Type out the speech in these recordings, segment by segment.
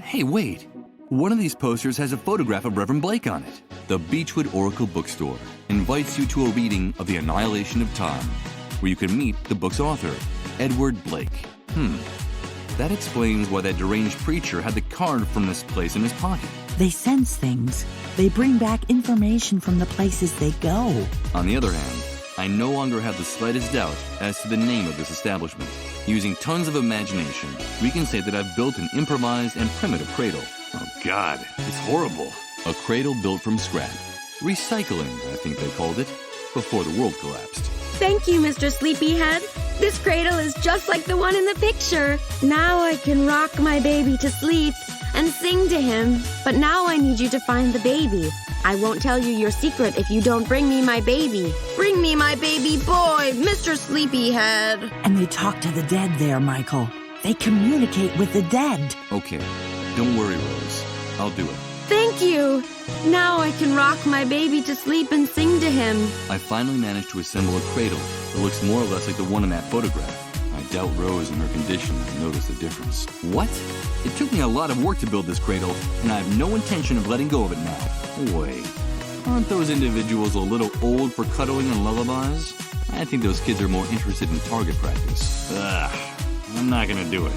Hey, wait. One of these posters has a photograph of Reverend Blake on it. The Beechwood Oracle Bookstore invites you to a reading of The Annihilation of Time, where you can meet the book's author, Edward Blake. That explains why that deranged preacher had the card from this place in his pocket. They sense things. They bring back information from the places they go. On the other hand, I no longer have the slightest doubt as to the name of this establishment. Using tons of imagination, we can say that I've built an improvised and primitive cradle. Oh God, it's horrible. A cradle built from scrap. Recycling, I think they called it, before the world collapsed. Thank you, Mr. Sleepyhead. This cradle is just like the one in the picture. Now I can rock my baby to sleep and sing to him. But now I need you to find the baby. I won't tell you your secret if you don't bring me my baby. Bring me my baby boy, Mr. Sleepyhead. And they talk to the dead there, Michael. They communicate with the dead. Okay, don't worry, Rose. I'll do it. Thank you. Now I can rock my baby to sleep and sing to him. I finally managed to assemble a cradle that looks more or less like the one in that photograph. I doubt Rose in her condition would notice the difference. What? It took me a lot of work to build this cradle, and I have no intention of letting go of it now. Wait, aren't those individuals a little old for cuddling and lullabies? I think those kids are more interested in target practice. I'm not gonna do it.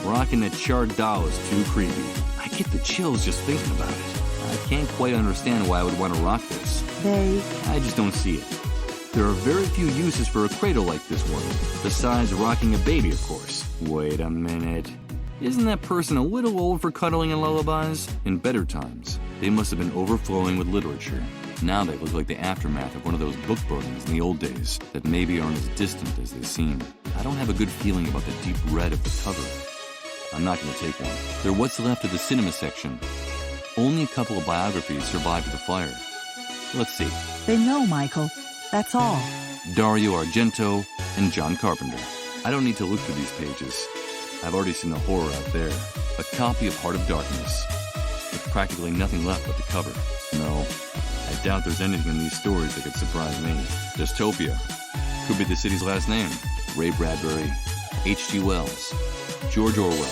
Rocking a charred doll is too creepy. I get the chills just thinking about it. I can't quite understand why I would want to rock this. I just don't see it. There are very few uses for a cradle like this one, besides rocking a baby, of course. Wait a minute. Isn't that person a little old for cuddling and lullabies? In better times, they must have been overflowing with literature. Now they look like the aftermath of one of those book burnings in the old days that maybe aren't as distant as they seem. I don't have a good feeling about the deep red of the cover. I'm not going to take one. They're what's left of the cinema section. Only a couple of biographies survived the fire. Let's see. They know, Michael. That's all. Dario Argento and John Carpenter. I don't need to look through these pages. I've already seen the horror out there. A copy of Heart of Darkness, with practically nothing left but the cover. No, I doubt there's anything in these stories that could surprise me. Dystopia. Could be the city's last name. Ray Bradbury, H.G. Wells, George Orwell,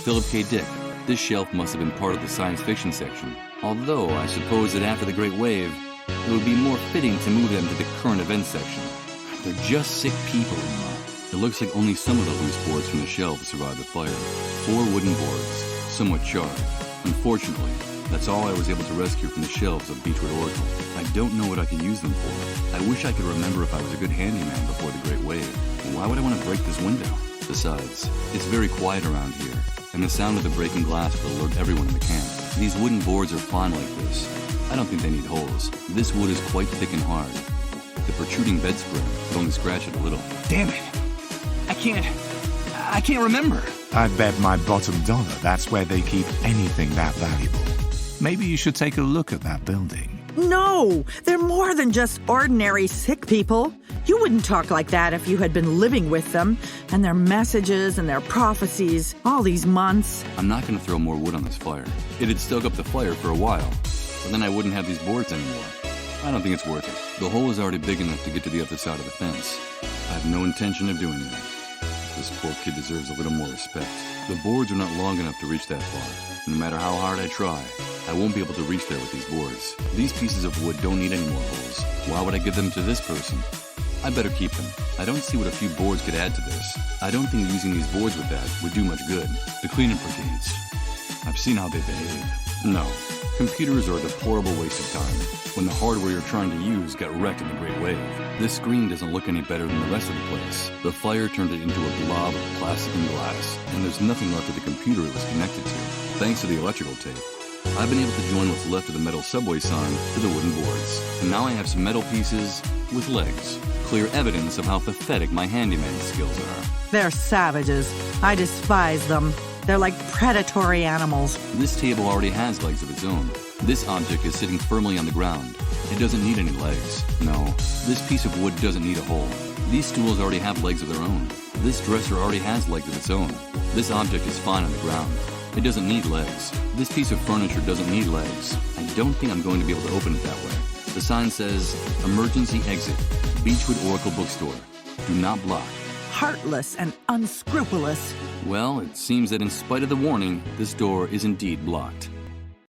Philip K. Dick. This shelf must have been part of the science fiction section. Although I suppose that after the Great Wave, it would be more fitting to move them to the current events section. They're just sick people in mind. It looks like only some of the loose boards from the shelf survived the fire. 4 wooden boards, somewhat charred. Unfortunately, that's all I was able to rescue from the shelves of Beechwood Oracle. I don't know what I could use them for. I wish I could remember if I was a good handyman before the Great Wave. Why would I want to break this window? Besides, it's very quiet around here, and the sound of the breaking glass will alert everyone in the camp. These wooden boards are fine like this. I don't think they need holes. This wood is quite thick and hard. The protruding bed spring could only scratch it a little. Damn it! I can't remember. I'd bet my bottom dollar that's where they keep anything that valuable. Maybe you should take a look at that building. No, they're more than just ordinary sick people. You wouldn't talk like that if you had been living with them, and their messages and their prophecies, all these months. I'm not going to throw more wood on this fire. It'd stoke up the fire for a while, but then I wouldn't have these boards anymore. I don't think it's worth it. The hole is already big enough to get to the other side of the fence. I have no intention of doing that. This poor kid deserves a little more respect. The boards are not long enough to reach that far. No matter how hard I try, I won't be able to reach there with these boards. These pieces of wood don't need any more holes. Why would I give them to this person? I better keep them. I don't see what a few boards could add to this. I don't think using these boards with that would do much good. The cleanup brigades. I've seen how they behave. No. Computers are a deplorable waste of time when the hardware you're trying to use got wrecked in the Great Wave. This screen doesn't look any better than the rest of the place. The fire turned it into a blob of plastic and glass, and there's nothing left of the computer it was connected to. Thanks to the electrical tape, I've been able to join what's left of the metal subway sign to the wooden boards. And now I have some metal pieces with legs. Clear evidence of how pathetic my handyman skills are. They're savages. I despise them. They're like predatory animals. This table already has legs of its own. This object is sitting firmly on the ground. It doesn't need any legs. No, this piece of wood doesn't need a hole. These stools already have legs of their own. This dresser already has legs of its own. This object is fine on the ground. It doesn't need legs. This piece of furniture doesn't need legs. I don't think I'm going to be able to open it that way. The sign says, "Emergency exit, Beechwood Oracle Bookstore. Do not block." Heartless and unscrupulous. Well, it seems that in spite of the warning, this door is indeed blocked.